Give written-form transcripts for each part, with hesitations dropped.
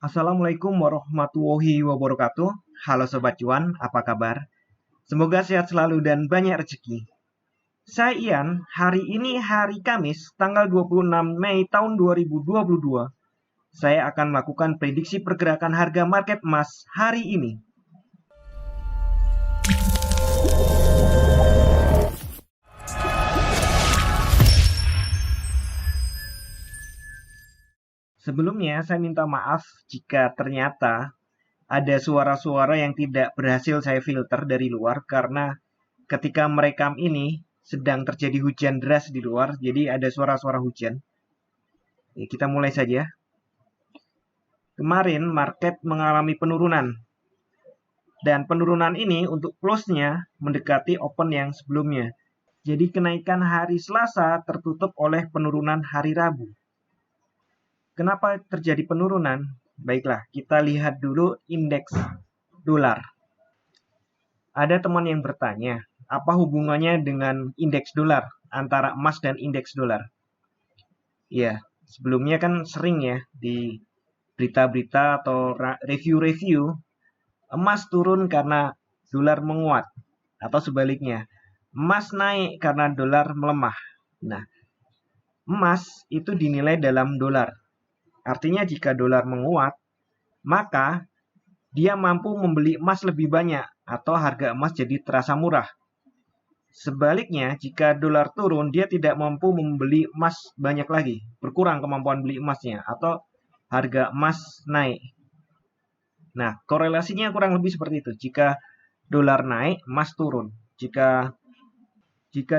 Assalamualaikum warahmatullahi wabarakatuh. Halo Sobat Cuan, apa kabar? Semoga sehat selalu dan banyak rezeki. Saya Ian, hari ini hari Kamis, tanggal 26 Mei tahun 2022. Saya akan melakukan prediksi pergerakan harga market emas hari ini. Sebelumnya, saya minta maaf jika ternyata ada suara-suara yang tidak berhasil saya filter dari luar karena ketika merekam ini sedang terjadi hujan deras di luar, jadi ada suara-suara hujan. Kita mulai saja. Kemarin market mengalami penurunan dan penurunan ini untuk close-nya mendekati open yang sebelumnya. Jadi kenaikan hari Selasa tertutup oleh penurunan hari Rabu. Kenapa terjadi penurunan? Baiklah, kita lihat dulu indeks dolar. Ada teman yang bertanya, apa hubungannya dengan indeks dolar, antara emas dan indeks dolar? Ya, sebelumnya kan sering ya di berita-berita atau review-review, emas turun karena dolar menguat, atau sebaliknya, emas naik karena dolar melemah. Nah, emas itu dinilai dalam dolar. Artinya jika dolar menguat, maka dia mampu membeli emas lebih banyak atau harga emas jadi terasa murah. Sebaliknya, jika dolar turun, dia tidak mampu membeli emas banyak lagi, berkurang kemampuan beli emasnya atau harga emas naik. Nah, korelasinya kurang lebih seperti itu. Jika dolar naik, emas turun. Jika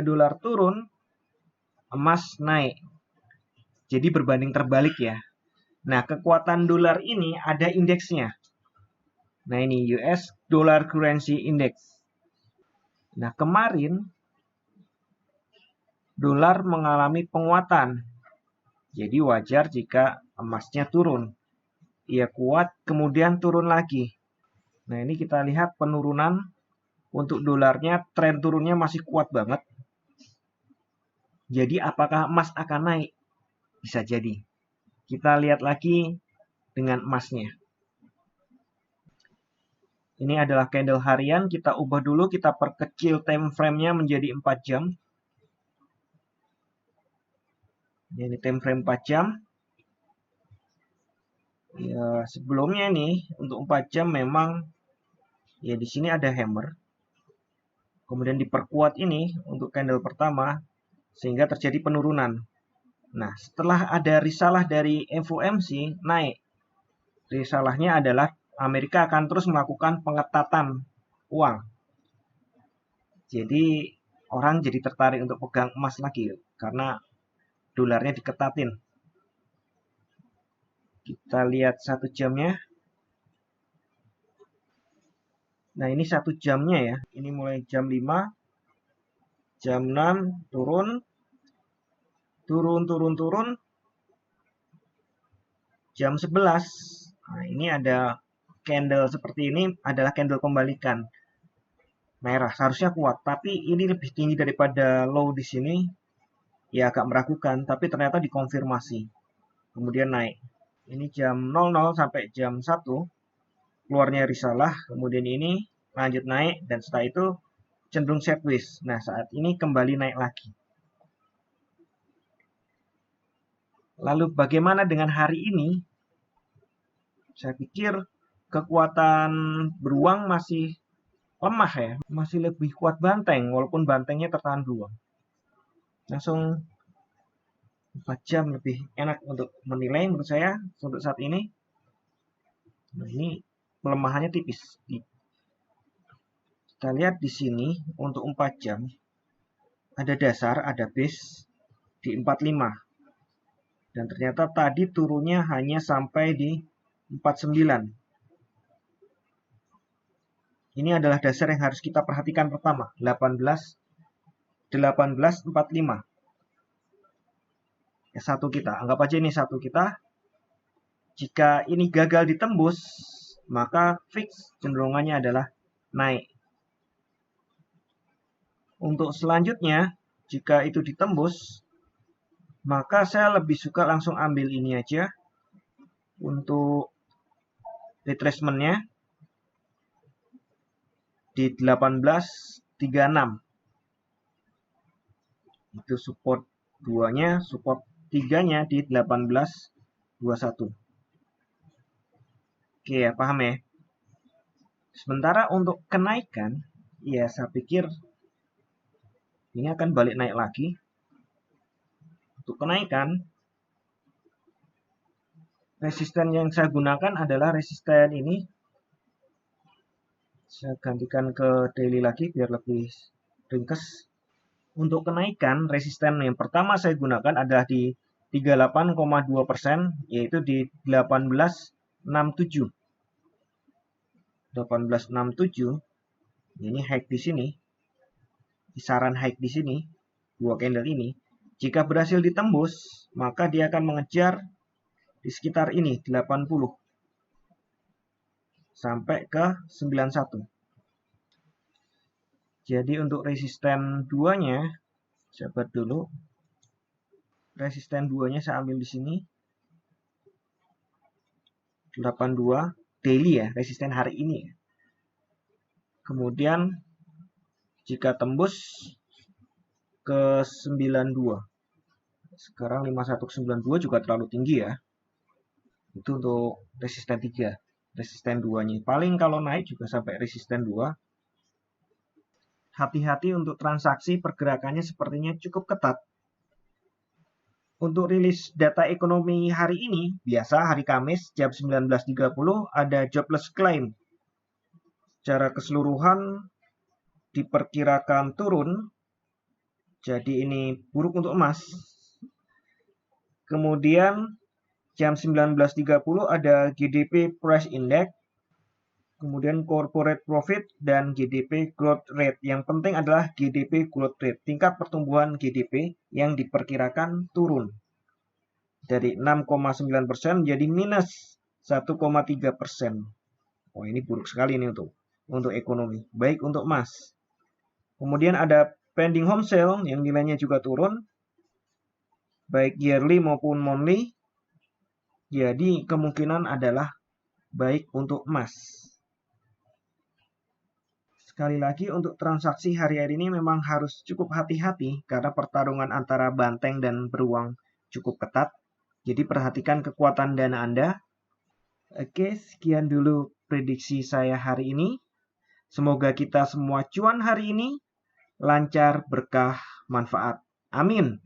dolar turun, emas naik. Jadi berbanding terbalik ya. Nah, kekuatan dolar ini ada indeksnya. Nah, ini US Dollar Currency Index. Nah, kemarin dolar mengalami penguatan. Jadi wajar jika emasnya turun. Ia kuat, kemudian turun lagi. Nah, ini kita lihat penurunan untuk dolarnya, tren turunnya masih kuat banget. Jadi apakah emas akan naik? Bisa jadi. Kita lihat lagi dengan emasnya. Ini adalah candle harian, kita ubah dulu, kita perkecil time frame-nya menjadi 4 jam. Ini time frame 4 jam. Ya, sebelumnya nih untuk 4 jam memang ya di sini ada hammer. Kemudian diperkuat ini untuk candle pertama sehingga terjadi penurunan. Nah, setelah ada risalah dari FOMC naik. Risalahnya adalah Amerika akan terus melakukan pengetatan uang. Jadi orang jadi tertarik untuk pegang emas lagi karena dolarnya diketatin. Kita lihat 1 jamnya. Nah, ini 1 jamnya ya. Ini mulai jam 5, jam 6 turun, turun. Jam 11. Nah, ini ada candle seperti ini adalah candle pembalikan. Merah seharusnya kuat, tapi ini lebih tinggi daripada low di sini. Ya agak meragukan, tapi ternyata dikonfirmasi. Kemudian naik. Ini jam 00 sampai jam 1 keluarnya risalah, kemudian ini lanjut naik dan setelah itu cenderung sideways. Nah, saat ini kembali naik lagi. Lalu bagaimana dengan hari ini? Saya pikir kekuatan beruang masih lemah ya, masih lebih kuat banteng, walaupun bantengnya tertahan beruang. Langsung 4 jam lebih enak untuk menilai menurut saya untuk saat ini. Nah, ini pelemahannya tipis. Kita lihat di sini untuk 4 jam ada dasar, ada base di 45. Dan ternyata tadi turunnya hanya sampai di 49. Ini adalah dasar yang harus kita perhatikan pertama, 18.45. Satu kita, anggap aja ini satu kita. Jika ini gagal ditembus, maka fix cenderungannya adalah naik. Untuk selanjutnya, jika itu ditembus, maka saya lebih suka langsung ambil ini aja untuk retracement-nya di 1836. Itu support 2-nya, support 3-nya di 1821. Oke ya, paham ya? Sementara untuk kenaikan, ya saya pikir ini akan balik naik lagi. Untuk kenaikan, resisten yang saya gunakan adalah resisten ini. Saya gantikan ke daily lagi biar lebih ringkes. Untuk kenaikan, resisten yang pertama saya gunakan adalah di 38,2%, yaitu di 1867. 1867, ini high di sini, kisaran high di sini, dua candle ini. Jika berhasil ditembus, maka dia akan mengejar di sekitar ini, 80 sampai ke 91. Jadi untuk resisten 2-nya, saya buat dulu. Resisten 2-nya saya ambil di sini. 82 daily ya, resisten hari ini. Kemudian jika tembus ke 92. Sekarang 5192 juga terlalu tinggi ya. Itu untuk resisten 3. Resisten 2-nya. Paling kalau naik juga sampai resisten 2. Hati-hati untuk transaksi, pergerakannya sepertinya cukup ketat. Untuk rilis data ekonomi hari ini, biasa hari Kamis jam 19.30 ada jobless claim. Secara keseluruhan diperkirakan turun. Jadi ini buruk untuk emas. Kemudian jam 19.30 ada GDP Price Index. Kemudian corporate profit dan GDP growth rate. Yang penting adalah GDP growth rate, tingkat pertumbuhan GDP yang diperkirakan turun dari 6,9% jadi minus 1,3%. Oh, ini buruk sekali ini untuk ekonomi, baik untuk emas. Kemudian ada pending home sale yang nilainya juga turun, baik yearly maupun monthly. Jadi kemungkinan adalah baik untuk emas. Sekali lagi untuk transaksi hari-hari ini memang harus cukup hati-hati karena pertarungan antara banteng dan beruang cukup ketat. Jadi perhatikan kekuatan dana Anda. Oke, sekian dulu prediksi saya hari ini. Semoga kita semua cuan hari ini, lancar, berkah, manfaat. Amin.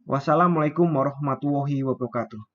Wassalamualaikum warahmatullahi wabarakatuh.